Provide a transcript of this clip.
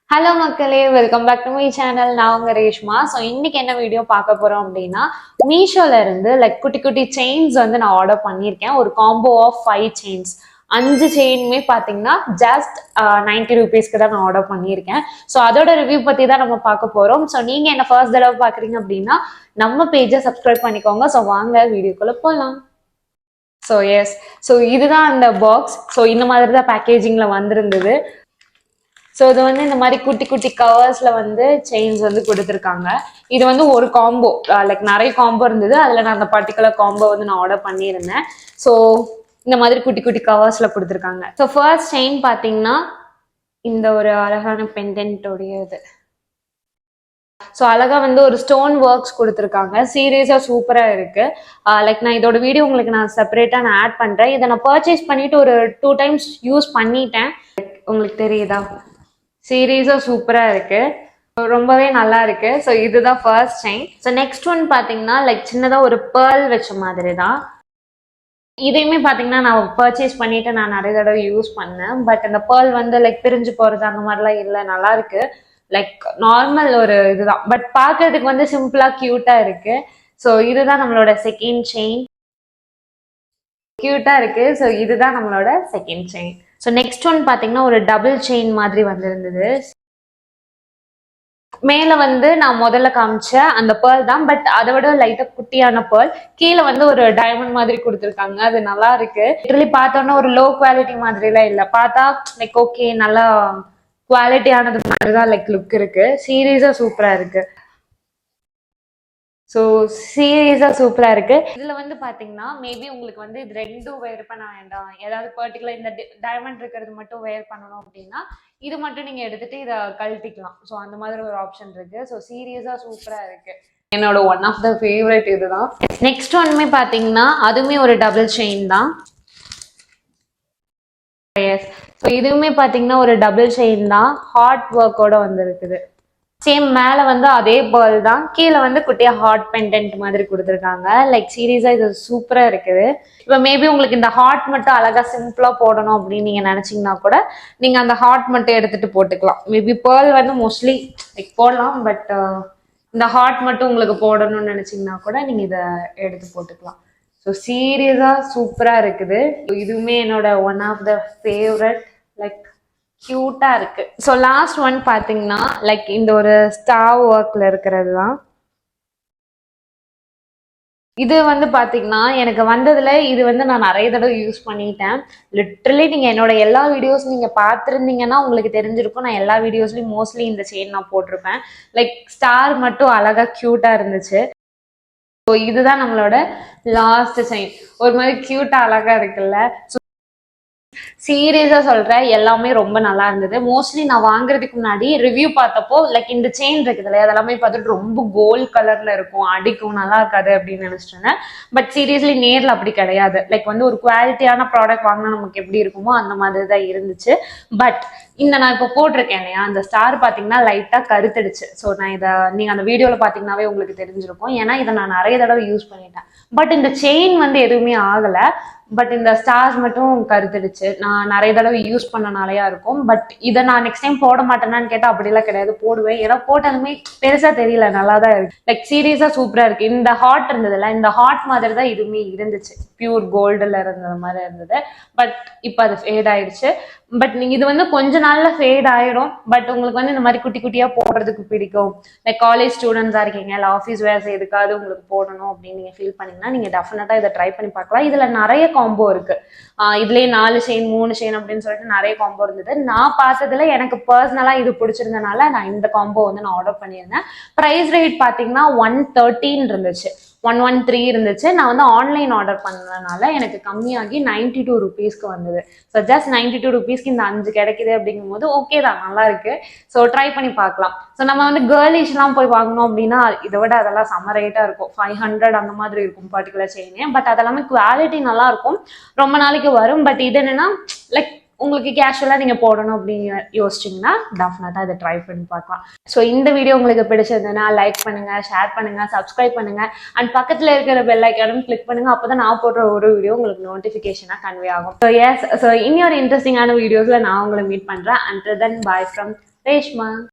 Hello மக்களே, welcome back to my channel. நான் உங்க ரேஷ்மா. ஸோ இன்னைக்கு என்ன வீடியோ பார்க்க போறோம் அப்படின்னா, மீஷோல இருந்து குட்டி குட்டி செயின்ஸ் வந்து நான் ஆர்டர் பண்ணியிருக்கேன். ஒரு காம்போ ஆஃப் 5 செயின்ஸ். 5 செயினுமே பார்த்தீங்கன்னா ஜஸ்ட் 90 ருபீஸ்க்கு தான் நான் ஆர்டர் பண்ணியிருக்கேன். ஸோ அதோட ரிவ்யூ பற்றி தான் நம்ம பார்க்க போகிறோம். ஸோ நீங்கள் என்ன ஃபர்ஸ்ட் தடவை பார்க்குறீங்க அப்படின்னா நம்ம பேஜை சப்ஸ்கிரைப் பண்ணிக்கோங்க. ஸோ வாங்க வீடியோக்குள்ளே போகலாம். ஸோ எஸ், ஸோ இதுதான் அந்த பாக்ஸ். ஸோ இந்த மாதிரி தான் பேக்கேஜிங்கில் வந்திருந்தது. ஸோ இது வந்து இந்த மாதிரி குட்டி குட்டி கவர்ஸ்ல வந்து செயின்ஸ் வந்து கொடுத்துருக்காங்க. இது வந்து ஒரு காம்போ, நிறைய காம்போ இருந்தது. அதில் நான் அந்த பர்டிகுலர் காம்போ வந்து நான் ஆர்டர் பண்ணியிருந்தேன். ஸோ இந்த மாதிரி குட்டி குட்டி கவர்ஸ்ல கொடுத்துருக்காங்க. ஸோ ஃபர்ஸ்ட் செயின் பார்த்தீங்கன்னா இந்த ஒரு அழகான பெண்டன்ட்டோடைய இது. ஸோ அழகா வந்து ஒரு ஸ்டோன் ஒர்க்ஸ் கொடுத்துருக்காங்க. சீரியஸாக சூப்பராக இருக்கு. நான் இதோட வீடியோ உங்களுக்கு நான் செப்பரேட்டாக நான் ஆட் பண்ணுறேன். இதை நான் பர்ச்சேஸ் பண்ணிட்டு ஒரு 2 டைம்ஸ் யூஸ் பண்ணிட்டேன். உங்களுக்கு தெரியுதா? சீரீஸும் சூப்பராக இருக்கு, ரொம்பவே நல்லா இருக்கு. ஸோ இதுதான் first chain. So next one பார்த்தீங்கன்னா சின்னதாக ஒரு பேர்ல் வச்ச மாதிரி தான். இதையுமே பார்த்தீங்கன்னா நான் பர்ச்சேஸ் பண்ணிட்டு நான் நிறைய தடவை யூஸ் பண்ணேன். பட் அந்த பேர்ல் வந்து பிரிஞ்சு போகிறது அந்த மாதிரிலாம் இல்லை, நல்லா இருக்கு. நார்மல் ஒரு இதுதான், பட் பார்க்கறதுக்கு வந்து சிம்பிளா கியூட்டா இருக்கு. ஸோ இதுதான் நம்மளோட செகண்ட் செயின். கியூட்டா இருக்கு. ஸோ இதுதான் நம்மளோட second chain. So next one பார்த்தீங்கன்னா ஒரு டபுள் செயின் மாதிரி வந்திருந்தது. மேல வந்து நான் முதல்ல காமிச்ச அந்த பேர்ல் தான், பட் அதை விட லைட்டா குட்டியான பேர்ல். கீழே வந்து ஒரு டைமண்ட் மாதிரி கொடுத்துருக்காங்க. அது நல்லா இருக்கு. லிட்டரலி பார்த்தோன்னா ஒரு லோ குவாலிட்டி மாதிரிலாம் இல்லை. பார்த்தா ஓகே, நல்லா குவாலிட்டியானது மாதிரி தான் லுக் இருக்கு. சீரியஸா சூப்பரா இருக்கு. ஸோ சீரியஸாக சூப்பராக இருக்குது. இதில் வந்து பார்த்தீங்கன்னா மேபி உங்களுக்கு வந்து இது ரெண்டும் வேர் பண்ண வேண்டாம், ஏதாவது பர்டிகுலர் இந்த டைமண்ட் இருக்கிறது மட்டும் வேர் பண்ணணும் அப்படின்னா இது மட்டும் நீங்கள் எடுத்துகிட்டு இதை கழட்டிக்கலாம். ஸோ அந்த மாதிரி ஒரு ஆப்ஷன் இருக்குது. ஸோ சீரியஸாக சூப்பராக இருக்குது. என்னோட ஒன் ஆஃப் த ஃபேவரட் இதுதான். நெக்ஸ்ட் ஒன்மே பார்த்தீங்கன்னா அதுவுமே ஒரு டபுள் செயின் தான். எஸ், ஸோ இதுவுமே பார்த்தீங்கன்னா ஒரு டபுள் செயின் தான், ஹார்ட் ஒர்க்கோட வந்துருக்குது. சேம் மேல வந்து அதே பேர்ல் தான், கீழே வந்து குட்டியா ஹார்ட் பெண்டன்ட் மாதிரி கொடுத்துருக்காங்க. சீரியஸா இது சூப்பரா இருக்குது. இப்போ மேபி உங்களுக்கு இந்த ஹார்ட் மட்டும் அழகா சிம்பிளா போடணும் அப்படின்னு நீங்க நினைச்சீங்கன்னா கூட நீங்க அந்த ஹார்ட் மட்டும் எடுத்துட்டு போட்டுக்கலாம். மேபி பேர்ல் வந்து மோஸ்ட்லி போடலாம், பட் இந்த ஹார்ட் மட்டும் உங்களுக்கு போடணும்னு நினைச்சீங்கன்னா கூட நீங்க இதை எடுத்து போட்டுக்கலாம். ஸோ சீரியஸா சூப்பரா இருக்குது. இதுவுமே என்னோட ஒன் ஆஃப் த ஃபேவரட். கியூட்டா இருக்கு. ஸோ லாஸ்ட் ஒன் பாத்தீங்கன்னா இந்த ஒரு ஸ்டார் ஒர்க்ல இருக்கிறது தான். இது வந்து பாத்தீங்கன்னா எனக்கு வந்ததுல இது வந்து நான் நிறைய தடவை யூஸ் பண்ணிட்டேன். லிட்டரலி நீங்க என்னோட எல்லா வீடியோஸ் நீங்க பார்த்துருந்தீங்கன்னா உங்களுக்கு தெரிஞ்சிருக்கும். நான் எல்லா வீடியோஸ்லயும் மோஸ்ட்லி இந்த செயின் நான் போட்டிருப்பேன். ஸ்டார் மட்டும் அழகா கியூட்டா இருந்துச்சு. ஸோ இதுதான் நம்மளோட லாஸ்ட் செயின். ஒரு மாதிரி கியூட்டா அழகா இருக்குல்ல. சீரியஸா சொல்றேன், எல்லாமே ரொம்ப நல்லா இருந்தது. மோஸ்ட்லி நான் வாங்குறதுக்கு முன்னாடி ரிவ்யூ பார்த்தப்போ இந்த செயின் இருக்குது இல்லையா, அதெல்லாமே பார்த்துட்டு ரொம்ப கோல்ட் கலர்ல இருக்கும், அடிக்கும், நல்லா இருக்காது அப்படின்னு நினைச்சிட்டேன். பட் சீரியஸ்லி நேர்ல அப்படி கிடையாது. வந்து ஒரு குவாலிட்டியான ப்ராடக்ட் வாங்கினா நமக்கு எப்படி இருக்குமோ அந்த மாதிரி தான் இருந்துச்சு. பட் நான் இப்போ போட்டிருக்கேன் இல்லையா, அந்த ஸ்டார் பார்த்தீங்கன்னா லைட்டா கருத்துடுச்சு. ஸோ நான் இதை நீங்க அந்த வீடியோல பார்த்தீங்கன்னாவே உங்களுக்கு தெரிஞ்சிருக்கும். ஏன்னா இதை நான் நிறைய தடவை யூஸ் பண்ணிட்டேன். பட் இந்த செயின் வந்து எதுவுமே ஆகலை. பட் இந்த ஸ்டார்ஸ் மட்டும் கருத்துடுச்சு. நான் நிறைய தடவை யூஸ் பண்ணனாலயா இருக்கும். பட் இதை நான் நெக்ஸ்ட் டைம் போட மாட்டேனான்னு கேட்டால் அப்படிலாம் கிடையாது, போடுவேன். ஏன்னா போட்டாலுமே பெருசா தெரியல, நல்லா தான் இருக்கு. சீரியஸா சூப்பரா இருக்கு. இந்த ஹார்ட் இருந்ததுல, இந்த ஹார்ட் மாதிரி தான் இதுவுமே இருந்துச்சு. பியூர் கோல்டுல இருந்தது மாதிரி இருந்தது. பட் இப்போ அது ஃபேட் ஆயிடுச்சு. பட் நீங்க இது வந்து கொஞ்ச நாள்ல ஃபேட் ஆயிடும். பட் உங்களுக்கு வந்து இந்த மாதிரி குட்டி குட்டியா போடுறதுக்கு பிடிக்கும், காலேஜ் ஸ்டூடெண்ட்ஸா இருக்கீங்க, இல்லை ஆஃபீஸ் வேர்ஸ் எதுக்காவது உங்களுக்கு போடணும் அப்படின்னு நீங்க ஃபீல் பண்ணீங்கன்னா நீங்க டெஃபினட்டா இதை ட்ரை பண்ணி பார்க்கலாம். இதுல நிறைய காம்போ இருக்கு. இதுலயே 4 செயின் 3 செயின் அப்படின்னு சொல்லிட்டு நிறைய காம்போ இருந்தது. நான் பார்த்ததுல எனக்கு பர்சனலா இது பிடிச்சிருந்தனால நான் இந்த காம்போ வந்து நான் ஆர்டர் பண்ணியிருந்தேன். ப்ரைஸ் ரேட் பாத்தீங்கன்னா 113 இருந்துச்சு, 113 இருந்துச்சு. நான் வந்து ஆன்லைன் ஆர்டர் பண்ணதுனால எனக்கு கம்மியாகி 92 ருபீஸ்க்கு வந்தது. ஸோ ஜஸ்ட் 92 ருபீஸ்க்கு இந்த 5 கிடைக்குது அப்படிங்கும் போது ஓகே தான், நல்லா இருக்கு. ஸோ ட்ரை பண்ணி பார்க்கலாம். ஸோ நம்ம வந்து கேர்லிஷ்லாம் போய் வாங்கணும் அப்படின்னா இதை விட அதெல்லாம் செம்ம ரேட்டா இருக்கும். 500 அந்த மாதிரி இருக்கும் பர்டிகுலர் செயின். பட் அதெல்லாமே குவாலிட்டி நல்லா இருக்கும், ரொம்ப நாளைக்கு வரும். பட் இது என்னன்னா உங்களுக்கு கேஷுவலாக நீங்கள் போடணும் அப்படின்னு யோசிச்சிங்கன்னா டெஃபினட்டாக இதை ட்ரை பண்ணி பார்க்கலாம். ஸோ இந்த வீடியோ உங்களுக்கு பிடிச்சிருந்ததுன்னா லைக் பண்ணுங்கள், ஷேர் பண்ணுங்கள், சப்ஸ்கிரைப் பண்ணுங்கள். அண்ட் பக்கத்தில் இருக்கிற பெல் ஐக்கானும் கிளிக் பண்ணுங்கள். அப்போ தான் நான் போடுற ஒரு வீடியோ உங்களுக்கு நோட்டிஃபிகேஷனாக கன்வே ஆகும். ஸோ எஸ், ஸோ இன்னொரு இன்ட்ரெஸ்டிங்கான வீடியோஸில் நான் உங்களை மீட் பண்ணுறேன். Until then, bye from Reshma.